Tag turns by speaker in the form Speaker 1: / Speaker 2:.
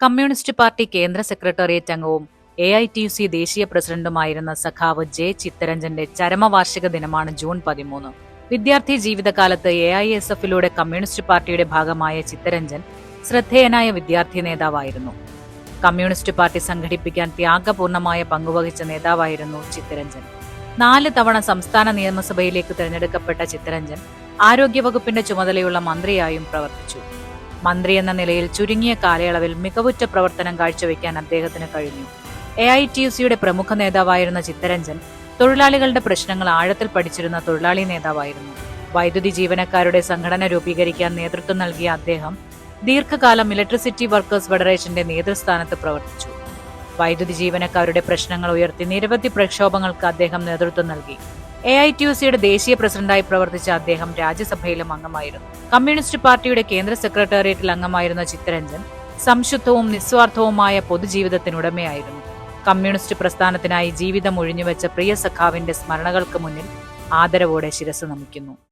Speaker 1: Communist party കേന്ദ്ര secretariat അംഗവും AITUC ദേശീയ പ്രസിഡന്റുമായിരുന്ന സഖാവ് ജെ ചിത്തരഞ്ജന്റെ ചരമവാർഷിക ദിനമാണ് ജൂൺ 13. വിദ്യാർത്ഥി ജീവിതകാലത്ത് AISFലൂടെ കമ്മ്യൂണിസ്റ്റ് പാർട്ടിയുടെ ഭാഗമായ ചിത്തരഞ്ജൻ ശ്രദ്ധേയനായ വിദ്യാർത്ഥി നേതാവായിരുന്നു. കമ്മ്യൂണിസ്റ്റ് പാർട്ടി സംഘടിപ്പിക്കാൻ ത്യാഗപൂർണമായ പങ്കുവഹിച്ച നേതാവായിരുന്നു ചിത്തരഞ്ജൻ. 4 തവണ സംസ്ഥാന നിയമസഭയിലേക്ക് തിരഞ്ഞെടുക്കപ്പെട്ട ചിത്തരഞ്ജൻ ആരോഗ്യവകുപ്പിന്റെ ചുമതലയുള്ള മന്ത്രിയായും പ്രവർത്തിച്ചു. മന്ത്രി എന്ന നിലയിൽ ചുരുങ്ങിയ കാലയളവിൽ മികവുറ്റ പ്രവർത്തനം കാഴ്ചവെക്കാൻ അദ്ദേഹത്തിന് കഴിഞ്ഞു. AITUCയുടെ പ്രമുഖ നേതാവായിരുന്ന ചിത്തരഞ്ജൻ തൊഴിലാളികളുടെ പ്രശ്നങ്ങൾ ആഴത്തിൽ പഠിച്ചിരുന്ന തൊഴിലാളി നേതാവായിരുന്നു. വൈദ്യുതി ജീവനക്കാരുടെ സംഘടന രൂപീകരിക്കാൻ നേതൃത്വം നൽകിയ അദ്ദേഹം ദീർഘകാലം ഇലക്ട്രിസിറ്റി വർക്കേഴ്സ് ഫെഡറേഷന്റെ നേതൃസ്ഥാനത്ത് പ്രവർത്തിച്ചു. വൈദ്യുതി ജീവനക്കാരുടെ പ്രശ്നങ്ങൾ ഉയർത്തി നിരവധി പ്രക്ഷോഭങ്ങൾക്ക് അദ്ദേഹം നേതൃത്വം നൽകി. AITUCയുടെ ദേശീയ പ്രസിഡന്റായി പ്രവർത്തിച്ച അദ്ദേഹം രാജ്യസഭയിലും അംഗമായിരുന്നു. കമ്മ്യൂണിസ്റ്റ് പാർട്ടിയുടെ കേന്ദ്ര സെക്രട്ടേറിയറ്റിൽ അംഗമായിരുന്ന ചിത്തരഞ്ജൻ സംശുദ്ധവും നിസ്വാർത്ഥവുമായ പൊതുജീവിതത്തിനുടമയായിരുന്നു. കമ്മ്യൂണിസ്റ്റ് പ്രസ്ഥാനത്തിനായി ജീവിതം ഒഴിഞ്ഞുവെച്ച പ്രിയ സഖാവിന്റെ സ്മരണകൾക്ക് മുന്നിൽ ആദരവോടെ ശിരസ് നമിക്കുന്നു.